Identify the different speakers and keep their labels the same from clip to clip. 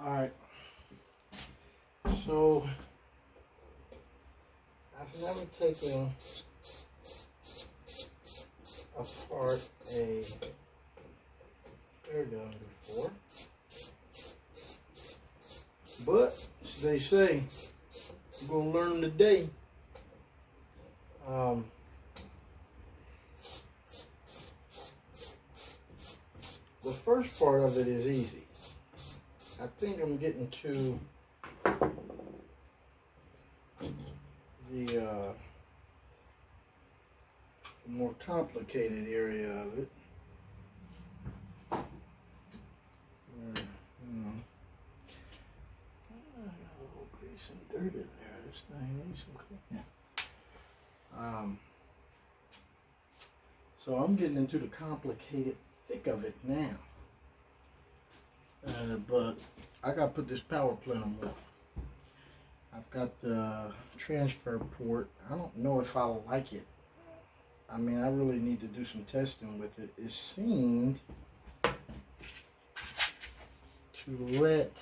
Speaker 1: Alright, so I've never taken apart a air gun before, but as they say, you're gonna learn today. The first part of it is easy. I think I'm getting to the more complicated area of it. Where, I got a little grease and dirt in there. This thing needs some cleaning. So I'm getting into the complicated thick of it now. But I got to put this power plenum on. I've got the transfer port. I don't know if I like it. I mean, I really need to do some testing with it. It seemed to let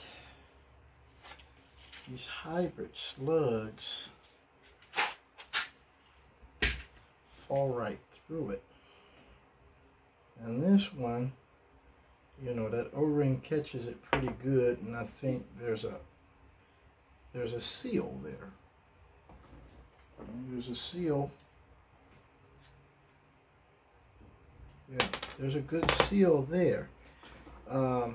Speaker 1: these hybrid slugs fall right through it. And this one, you know, that O-ring catches it pretty good, and I think there's a seal there. There's a seal. Yeah, there's a good seal there. I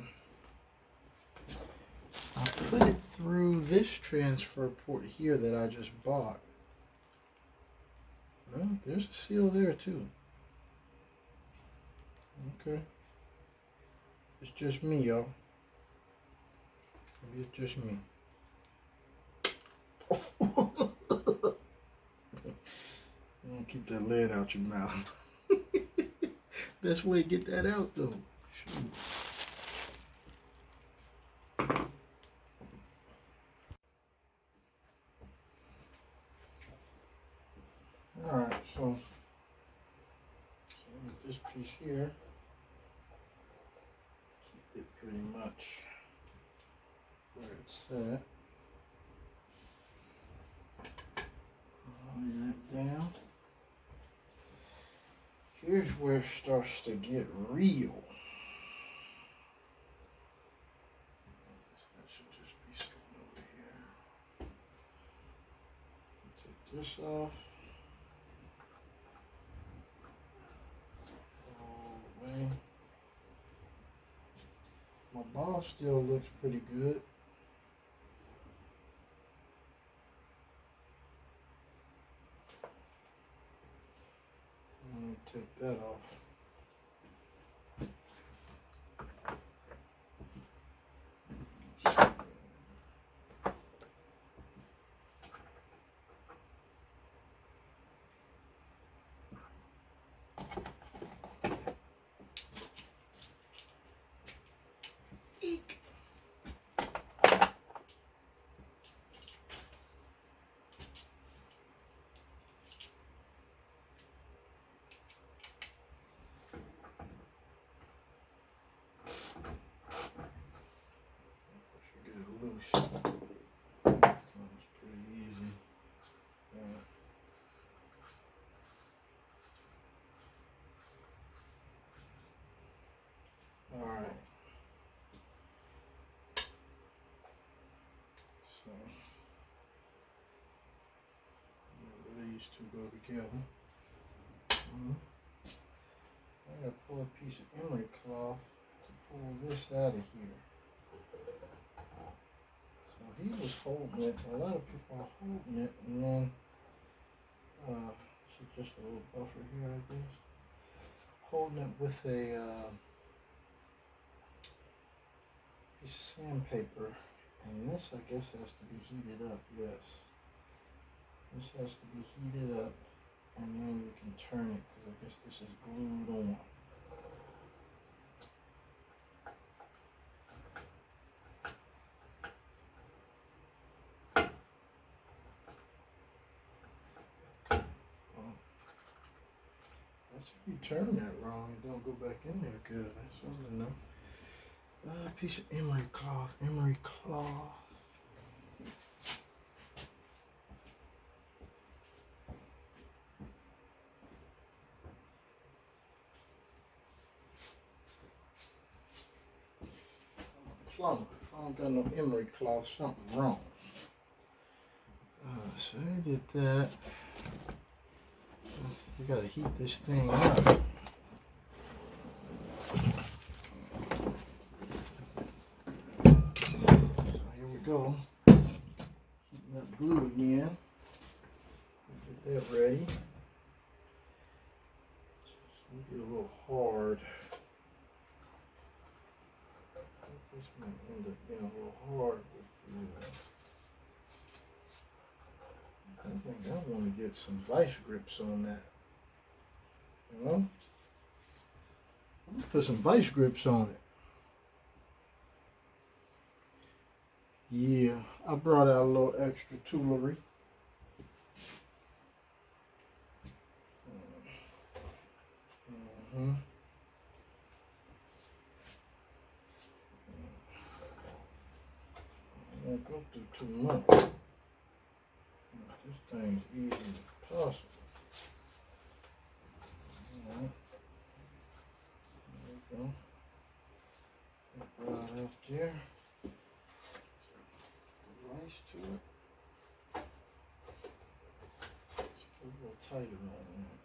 Speaker 1: put it through this transfer port here that I just bought. Well, there's a seal there too. Okay. It's just me, y'all. Maybe it's just me. Don't keep that lead out your mouth. Best way to get that out, though. Shoot. Alright, so with this piece here, keep it pretty much where it's at. Lay that down. Here's where it starts to get real. That should just be sitting over here. Take this off. All the way. My ball still looks pretty good. Let me take that off. Eek. Loose. So it's pretty easy. Alright. So these two go together. I gotta pull a piece of emery cloth to pull this out of here. He was holding it. A lot of people are holding it, and then so just a little buffer here, I guess. Holding it with a piece of sandpaper, and this I guess has to be heated up. Yes, this has to be heated up, and then you can turn it because I guess this is glued on. If you turn that wrong, it don't go back in there good. That's something to know. A piece of emery cloth, emery cloth. Plumber. If I don't got no emery cloth, something wrong. So I did that. You gotta heat this thing up. So here we go. Heating up glue again. Get that ready. It's gonna be a little hard. This might end up being a little hard with the. I think I want to get some vice grips on that. You know? I'm gonna put some vice grips on it. Yeah, I brought out a little extra toolery. I won't go through too much. This thing's easy as possible. Alright. There we go. Put that up there. The rice to it. Let's put a little tighter on that.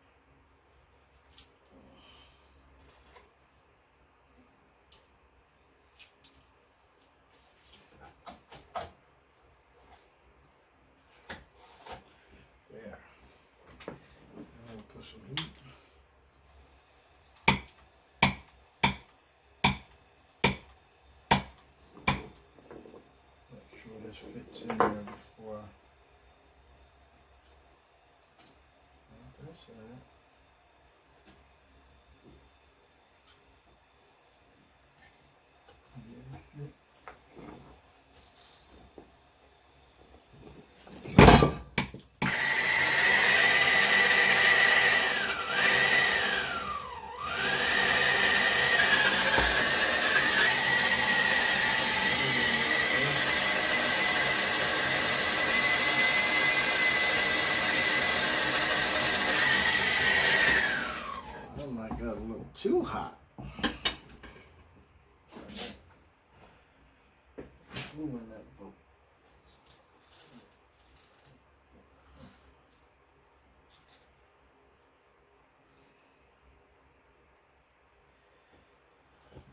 Speaker 1: There. Now we'll put some heat. Make sure this fits in there before I. That's that. Too hot. Glue in that boat.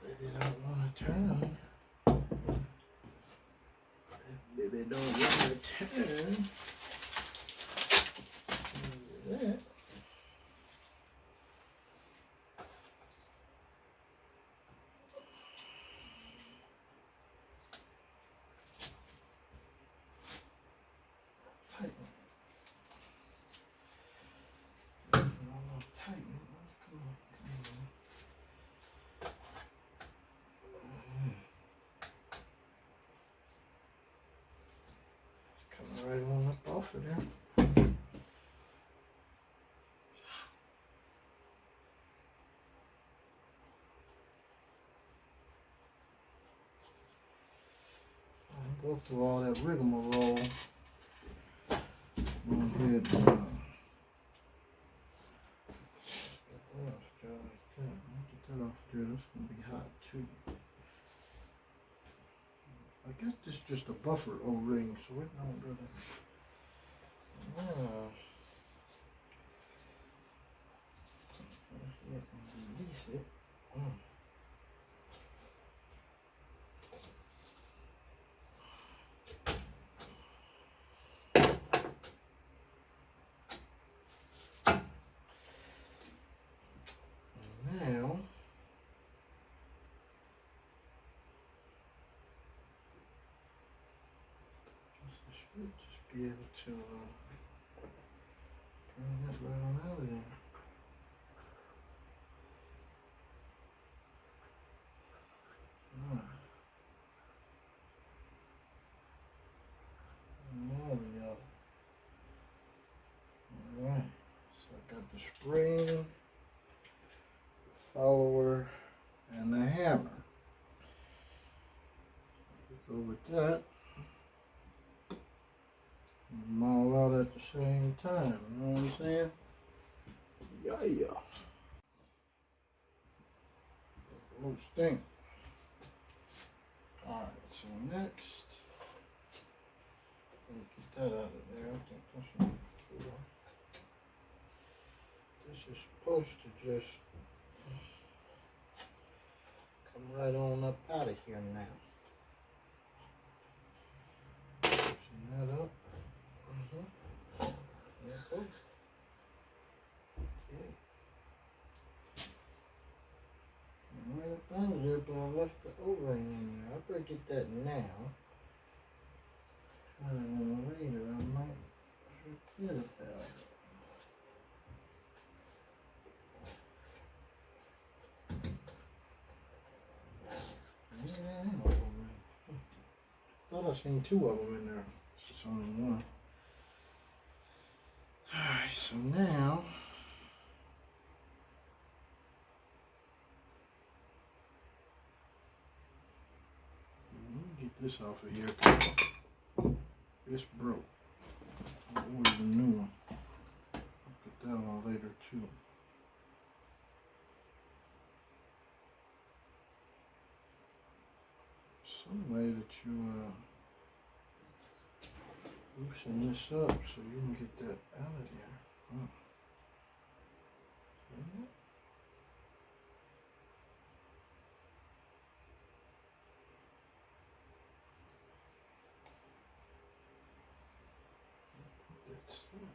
Speaker 1: Baby don't want to turn. Baby don't want to turn. Look at that. Right on up off of there. I'll go through all that rigmarole. Go ahead and get that off there like that. Get that off there. That's gonna be hot too. I guess this is just a buffer O-ring, so it don't really. Release it. Now. Just be able to bring this right on out of there. There we go. Alright, so I got the spring, the follower, and the hammer. go with that. Them all out at the same time, you know what I'm saying? Yeah. Little stink. Alright, so next, let me get that out of there. I think that's number 4. This is supposed to just come right on up out of here now. Loosen that up. There it goes. Okay. Right up out of there, but I left the O-ring in there. I better get that now. And then later I might forget about it. Yeah, thought I seen 2 of them in there. It's just only 1. Alright, so now let me get this off of here. It's broke. I'll order a new one. I'll put that on later too. Some way that you loosen this up so you can get that out of there. Huh. See that? That's it.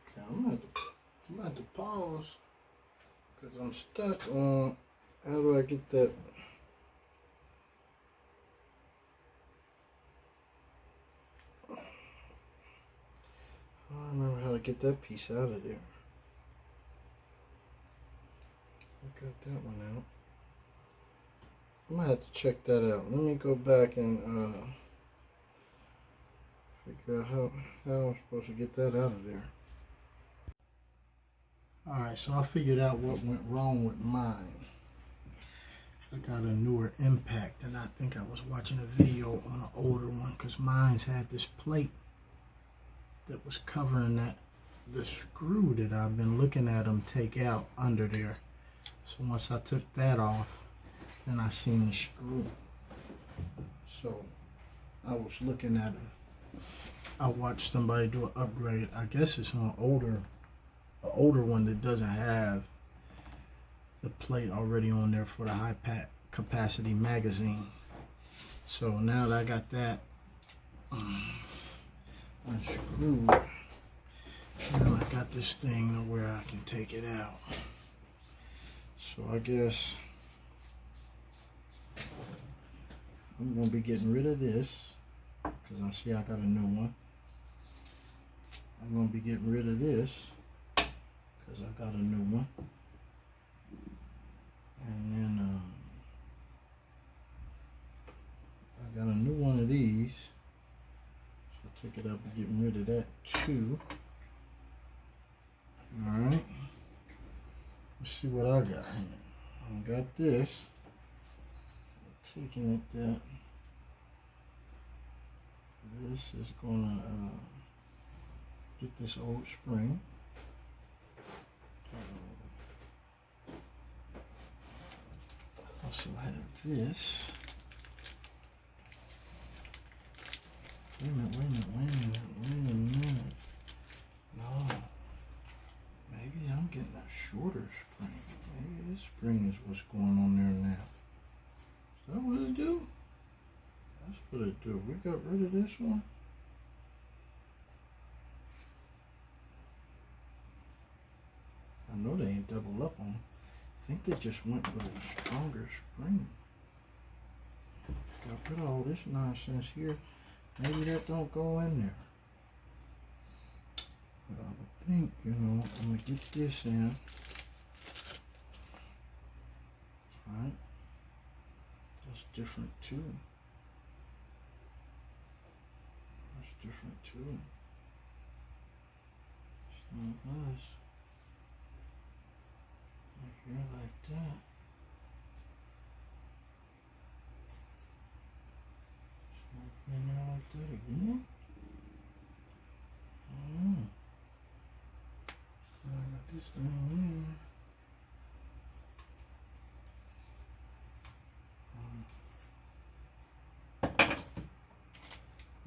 Speaker 1: Okay, I'm gonna have to pause because I'm stuck on how do I get that. I don't remember how to get that piece out of there. I got that one out. I'm gonna have to check that out. Let me go back and figure out how I'm supposed to get that out of there. Alright, so I figured out what went wrong with mine. I got a newer impact, and I think I was watching a video on an older one because mine's had this plate that was covering the screw that I've been looking at them take out under there. So once I took that off, then I seen the screw. So I was looking at it. I watched somebody do an upgrade. I guess it's an older one that doesn't have the plate already on there for the high capacity magazine. So now that I got that unscrewed, now I got this thing to where I can take it out. So I guess I'm going to be getting rid of this because I see I got a new one. I'm going to be getting rid of this because I got a new one. And then I got a new one of these. So I'll take it up and getting rid of that too. Alright. Let's see what I got here. I got this. I'm taking it that this is gonna get this old spring. I also have this. Wait a minute. No. Maybe I'm getting a shorter spring. Maybe this spring is what's going on there now. Is that what it do? That's what it do. We got rid of this one. I know they ain't double up on. I think they just went with a stronger spring. Got rid of all this nonsense here. Maybe that don't go in there. But I would think, you know, I'm gonna get this in. Alright. That's different too. That's different too. Like this. Like here, like that. And now like that again. I got this thing here.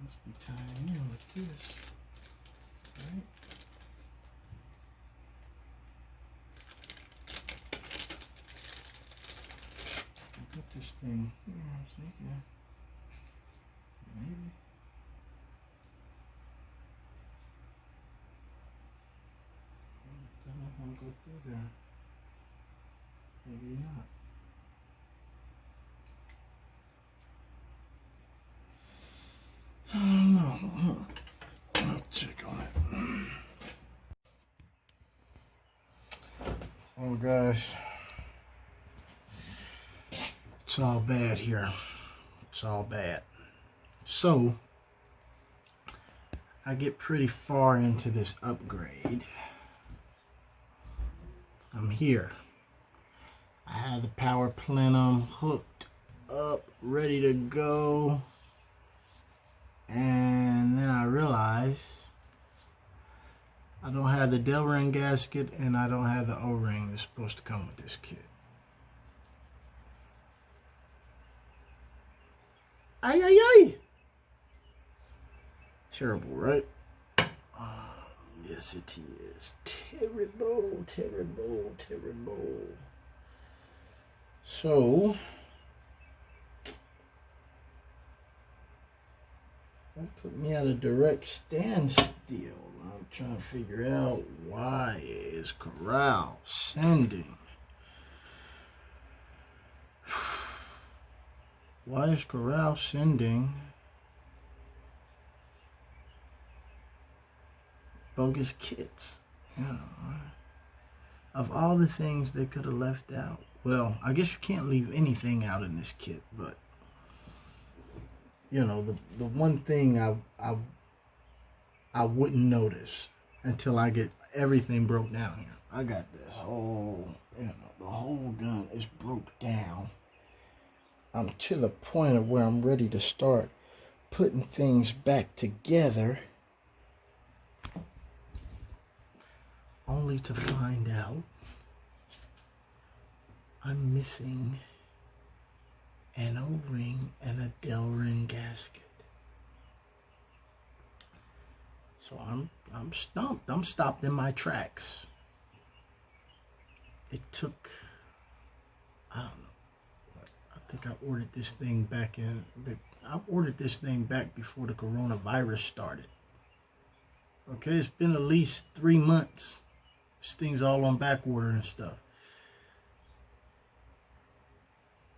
Speaker 1: Must be tying in with this, right? I got this thing here, I'm thinking. Maybe. Don't know if I'm gonna go through there. Maybe not. I don't know. I'll check on it. Oh, guys. It's all bad here. It's all bad. So, I get pretty far into this upgrade. I'm here. I have the power plenum hooked up, ready to go. And then I realize I don't have the Del ring gasket and I don't have the O-ring that's supposed to come with this kit. Ay, ay, ay! Terrible, right? Yes, it is. Terrible, terrible, terrible. So, that put me at a direct standstill. I'm trying to figure out why is Corral sending. Why is Corral sending bogus kits? You know, of all the things they could have left out. Well, I guess you can't leave anything out in this kit, but you know, the one thing I wouldn't notice until I get everything broke down here. I got this whole, you know, the whole gun is broke down. I'm to the point of where I'm ready to start putting things back together, only to find out I'm missing an O-ring and a Del ring gasket. So I'm stumped. I'm stopped in my tracks. It took, I don't know. I think I ordered this thing back in. I ordered this thing back before the coronavirus started. Okay, it's been at least 3 months. This thing's all on back order and stuff.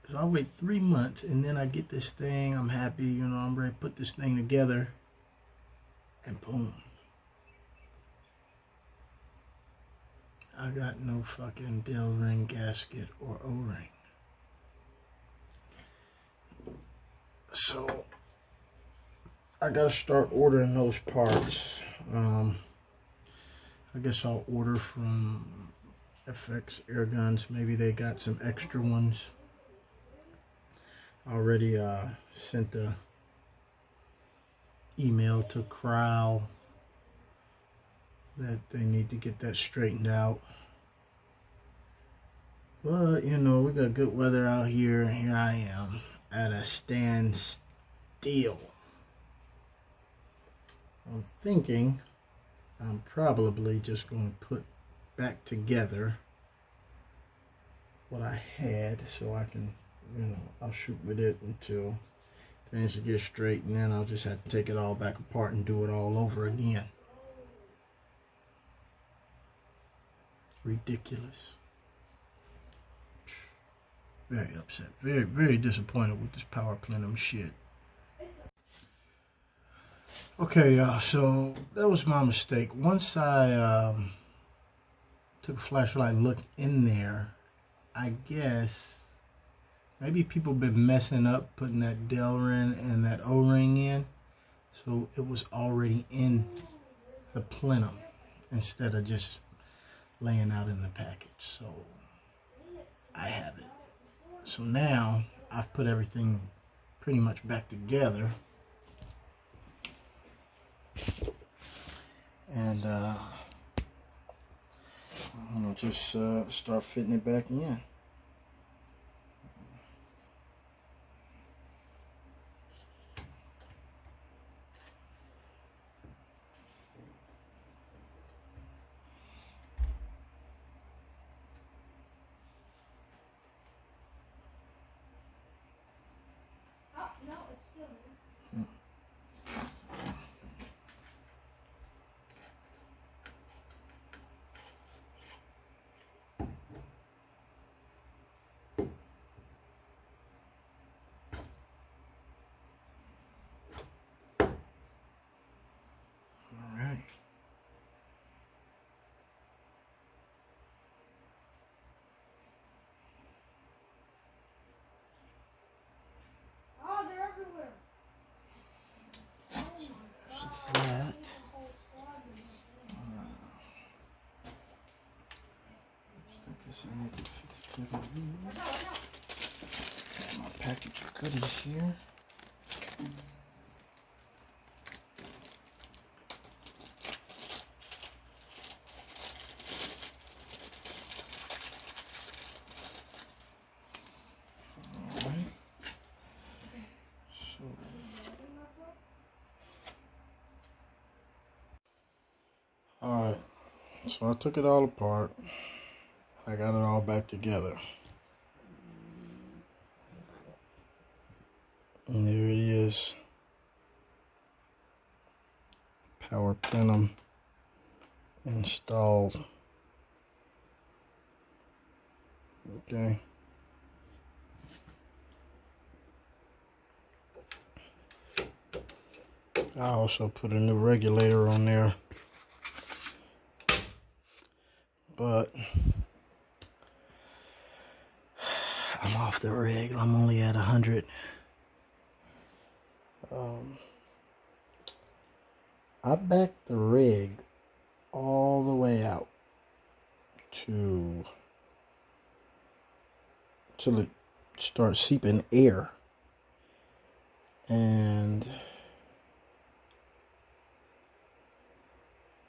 Speaker 1: So I wait 3 months and then I get this thing. I'm happy, you know, I'm ready to put this thing together. And boom. I got no fucking Del ring gasket or O-ring. So I gotta start ordering those parts. I guess I'll order from FX Airguns. Maybe they got some extra ones. I already sent a email to Corral that they need to get that straightened out. But you know, we got good weather out here, and here I am at a standstill. I'm thinking I'm probably just going to put back together what I had so I can, you know, I'll shoot with it until things get straight, and then I'll just have to take it all back apart and do it all over again. Ridiculous. Very upset. Very, very disappointed with this power plenum shit. Okay, so that was my mistake. Once I took a flashlight and looked in there, I guess maybe people been messing up putting that Del ring and that O-ring in. So it was already in the plenum. instead of just laying out in the package. So I have it. So now I've put everything pretty much back together, and I'm gonna just start fitting it back in.
Speaker 2: No, it's still
Speaker 1: All right.
Speaker 2: Oh, they're everywhere.
Speaker 1: That. I guess I need to fit together these. Got my package of goodies here. Alright, so I took it all apart. I got it all back together. And there it is. Power plenum installed. Okay. I also put a new regulator on there. But I'm off the rig. I'm only at 100. I backed the rig all the way out till it starts seeping air, and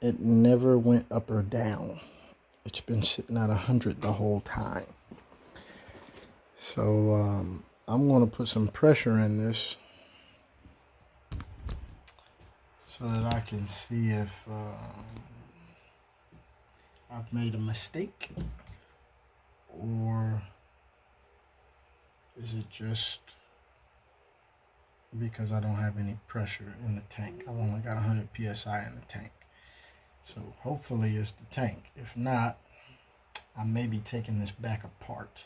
Speaker 1: it never went up or down. It's been sitting at 100 the whole time. So I'm going to put some pressure in this so that I can see if I've made a mistake, or is it just because I don't have any pressure in the tank. I've only got 100 psi in the tank. So hopefully it's the tank. If not, I may be taking this back apart.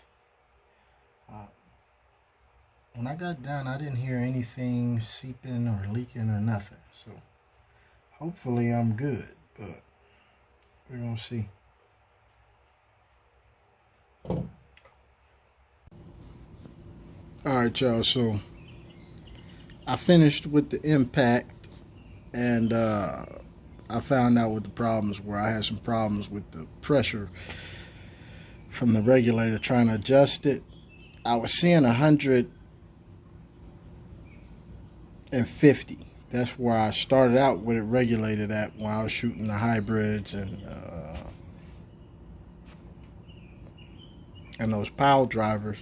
Speaker 1: When I got done, I didn't hear anything seeping or leaking or nothing. So hopefully I'm good, but we're going to see. Alright, y'all, so I finished with the impact, and I found out what the problems were. I had some problems with the pressure from the regulator trying to adjust it. I was seeing 150. That's where I started out with it regulated at when I was shooting the hybrids and those pile drivers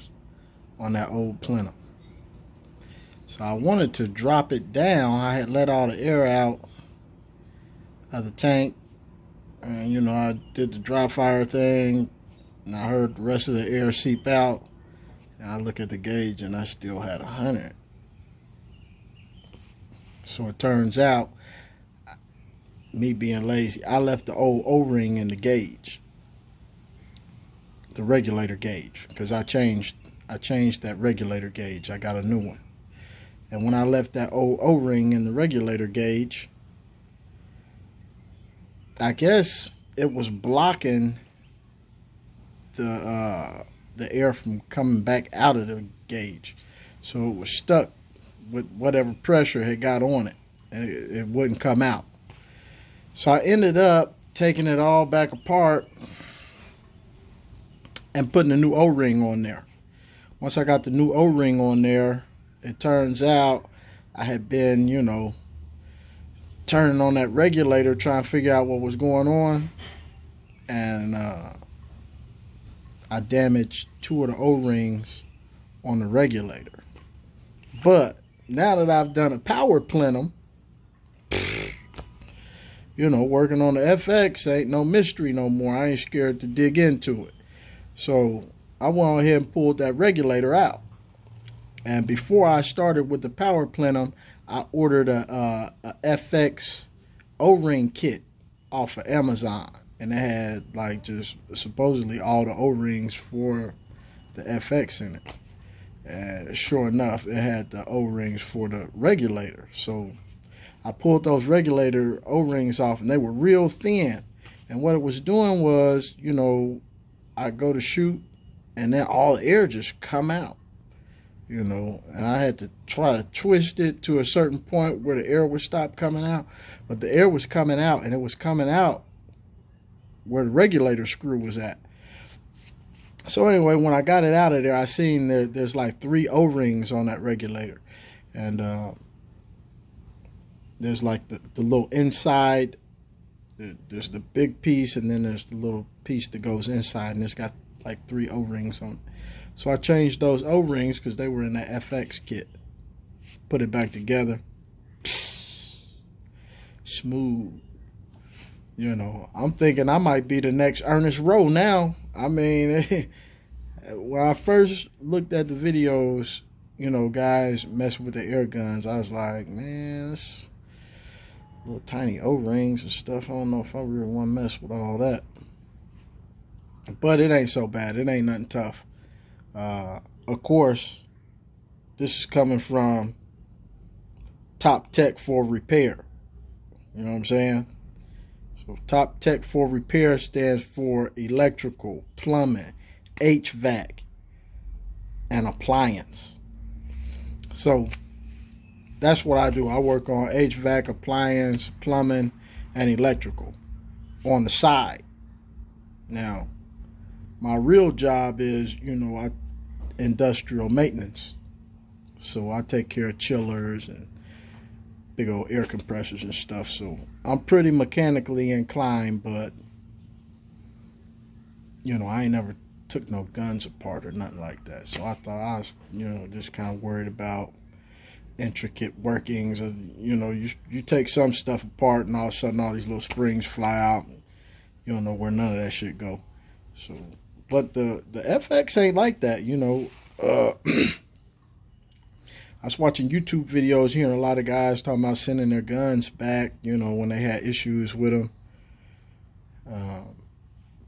Speaker 1: on that old plenum. So I wanted to drop it down. I had let all the air out of the tank, and you know, I did the dry fire thing, and I heard the rest of the air seep out, and I look at the gauge and I still had 100. So it turns out, me being lazy, I left the old O-ring in the gauge, the regulator gauge, because I changed that regulator gauge. I got a new one. And when I left that old O-ring in the regulator gauge, I guess it was blocking the air from coming back out of the gauge. So it was stuck with whatever pressure had got on it, and it wouldn't come out. So I ended up taking it all back apart and putting a new O-ring on there. Once I got the new O-ring on there, it turns out I had been, turning on that regulator trying to figure out what was going on. And I damaged 2 of the O-rings on the regulator. But now that I've done a power plenum, working on the FX ain't no mystery no more. I ain't scared to dig into it. So I went ahead and pulled that regulator out. And before I started with the power plenum, I ordered a FX O-ring kit off of Amazon. And it had like just supposedly all the O-rings for the FX in it. And sure enough, it had the O-rings for the regulator. So I pulled those regulator O-rings off, and they were real thin. And what it was doing was, I go to shoot, and then all the air just come out. And I had to try to twist it to a certain point where the air would stop coming out. But the air was coming out, and it was coming out where the regulator screw was at. So anyway, when I got it out of there, I seen there's like 3 O-rings on that regulator. And there's like the little inside, there's the big piece, and then there's the little piece that goes inside, and it's got like 3 O-rings on it. So I changed those O-rings because they were in that FX kit. Put it back together. Smooth. I'm thinking I might be the next Ernest Rowe now. I mean, when I first looked at the videos, guys messing with the air guns, I was like, man, this little tiny O-rings and stuff. I don't know if I really want to mess with all that. But it ain't so bad. It ain't nothing tough. Of course, this is coming from Top Tech for Repair. You know what I'm saying? So Top Tech for Repair stands for electrical, plumbing, HVAC, and appliance. So that's what I do. I work on HVAC, appliance, plumbing, and electrical on the side. Now, my real job is, industrial maintenance. So I take care of chillers and big old air compressors and stuff. So I'm pretty mechanically inclined, but I ain't never took no guns apart or nothing like that. So I thought I was, just kind of worried about intricate workings. You take some stuff apart and all of a sudden all these little springs fly out. And you don't know where none of that shit go. So, but the FX ain't like that, I was watching YouTube videos, hearing a lot of guys talking about sending their guns back, when they had issues with them.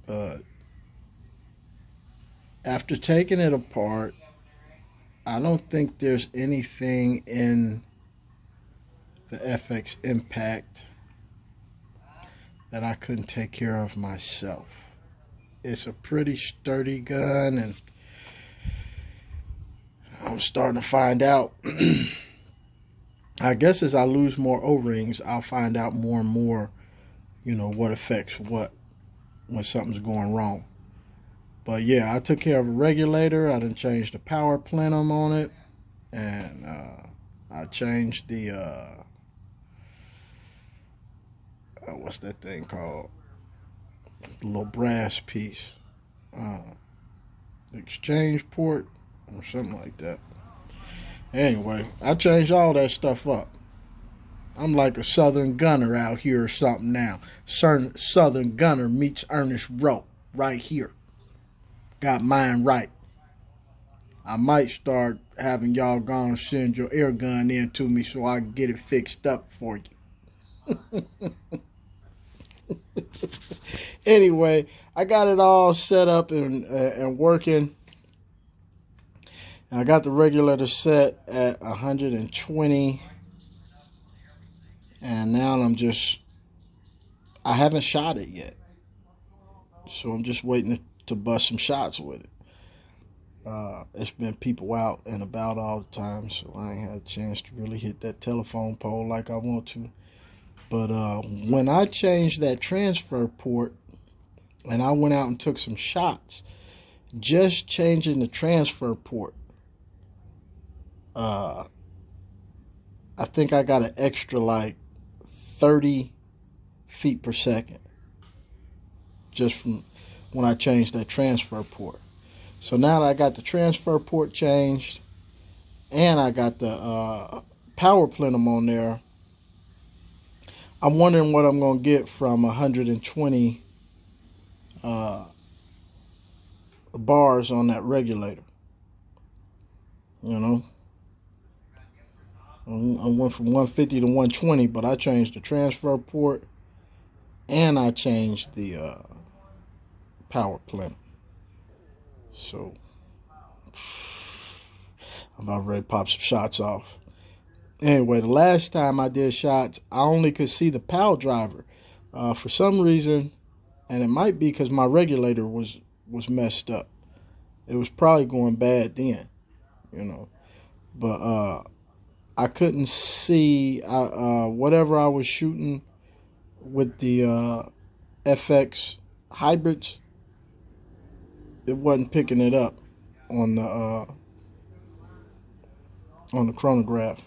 Speaker 1: But after taking it apart, I don't think there's anything in the FX Impact that I couldn't take care of myself. It's a pretty sturdy gun, and I'm starting to find out. I guess as I lose more O-rings, I'll find out more and more, what affects what when something's going wrong. But yeah, I took care of a regulator. I done changed the power plenum on it. And I changed the, what's that thing called? The little brass piece. Exchange port or something like that. Anyway, I changed all that stuff up. I'm like a Southern Gunner out here or something now. Southern Gunner meets Ernest Rowe right here. Got mine right. I might start having y'all gonna send your air gun in to me so I can get it fixed up for you. Anyway, I got it all set up and working. I got the regulator set at 120. And now I haven't shot it yet. So I'm just waiting to bust some shots with it. It's been people out and about all the time, so I ain't had a chance to really hit that telephone pole like I want to. But when I changed that transfer port and I went out and took some shots, just changing the transfer port, I think I got an extra like 30 feet per second just from when I changed that transfer port. So now that I got the transfer port changed and I got the power plenum on there, I'm wondering what I'm going to get from 120 bars on that regulator. You know, I went from 150 to 120, but I changed the transfer port and I changed the power plenum. So I'm about ready to pop some shots off. Anyway, the last time I did shots, I only could see the PAL driver. For some reason, and it might be because my regulator was messed up. It was probably going bad then, you know. But I couldn't see whatever I was shooting with the FX hybrids. It wasn't picking it up on the chronograph.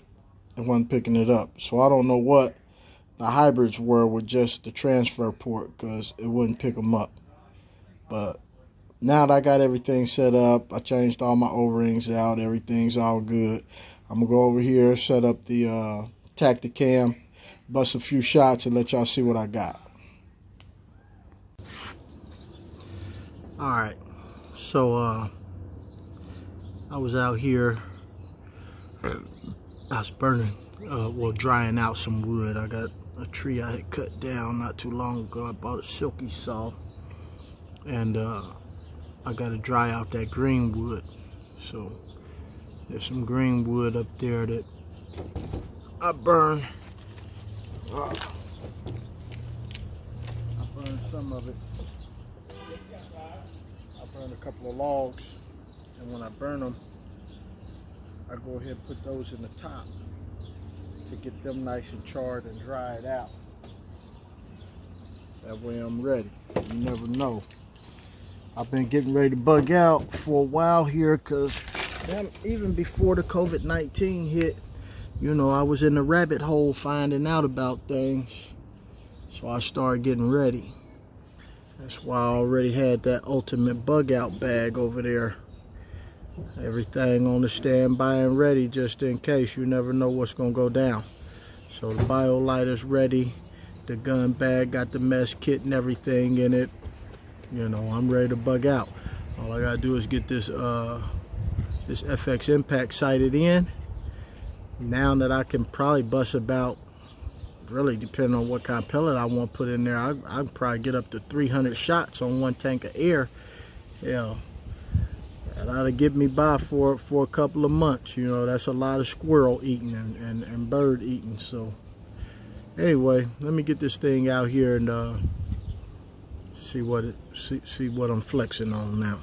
Speaker 1: It wasn't picking it up. So I don't know what the hybrids were with just the transfer port, because it wouldn't pick them up. But now that I got everything set up, I changed all my O-rings out. Everything's all good. I'm going to go over here, set up the Tacticam, bust a few shots, and let y'all see what I got. Alright, so I was out here. I was burning, drying out some wood. I got a tree I had cut down not too long ago. I bought a silky saw, and I got to dry out that green wood. So there's some green wood up there that I burned. I burned some of it. I burned a couple of logs, and when I burn them, I go ahead and put those in the top to get them nice and charred and dried out. That way I'm ready. You never know. I've been getting ready to bug out for a while here, because even before the COVID-19 hit, you know, I was in the rabbit hole finding out about things. So I started getting ready. That's why I already had that ultimate bug out bag over there. Everything on the standby and ready, just in case. You never know what's gonna go down. So the bio lighter's ready. The gun bag got the mess kit and everything in it. You know, I'm ready to bug out. All I gotta do is get this this FX impact sighted in. Now that I can probably bust about, really depending on what kind of pellet I want to put in there, I'd probably get up to 300 shots on one tank of air. Yeah. That ought to get me by for a couple of months. You know, that's a lot of squirrel eating and bird eating. So anyway, let me get this thing out here and see what I'm flexing on now.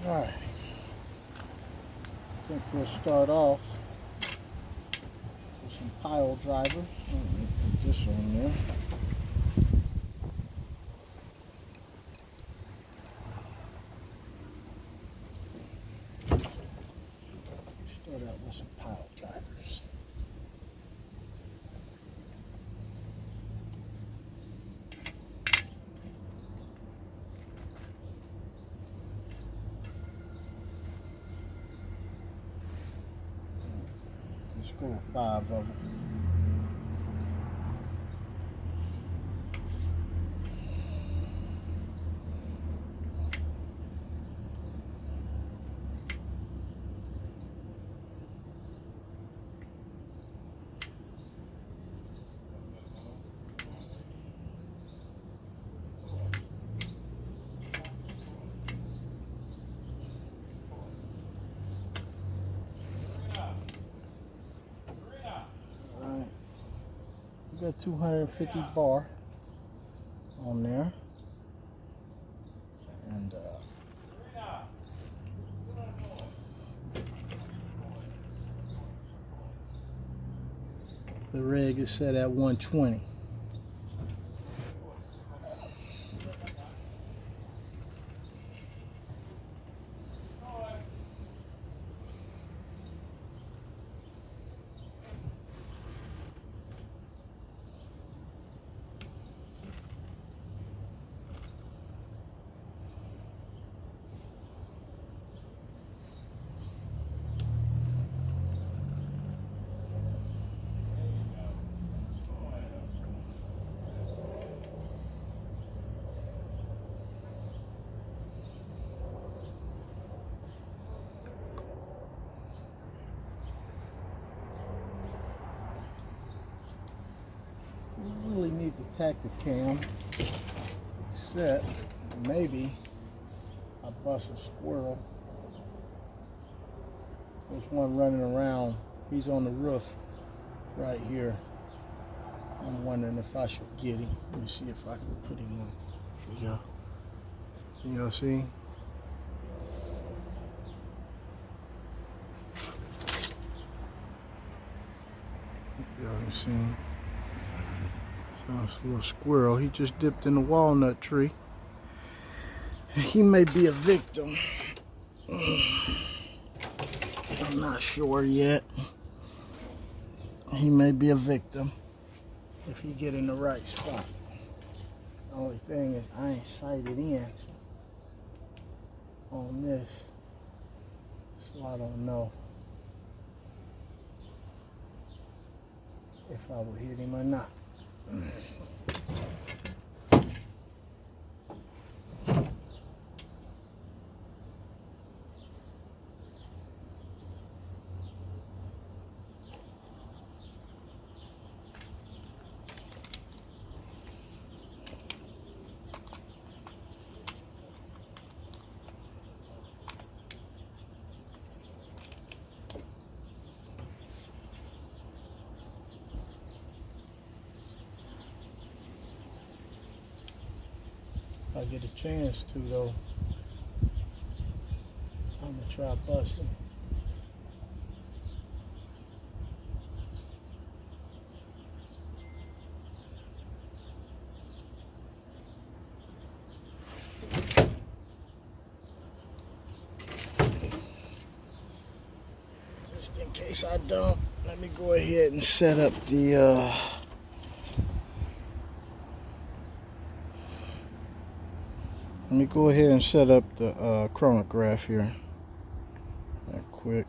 Speaker 1: Alright. I think we'll start off with some pile driver. Put this on there. Start out with some pile drivers. Let's go with 5 of them. Got 250 bar on there, and the reg is set at 120. Really need the tactic cam set. Maybe I bust a squirrel. There's one running around. He's on the roof right here. I'm wondering if I should get him. Let me see if I can put him on. Here we go. Y'all see? Y'all can see. It's a little squirrel. He just dipped in the walnut tree. He may be a victim. I'm not sure yet. He may be a victim if he get in the right spot. The only thing is I ain't sighted in on this, so I don't know if I will hit him or not. If I get a chance to, though, I'm gonna try busting. Just in case I don't, let me go ahead and set up the Let me go ahead and set up the chronograph here. That quick.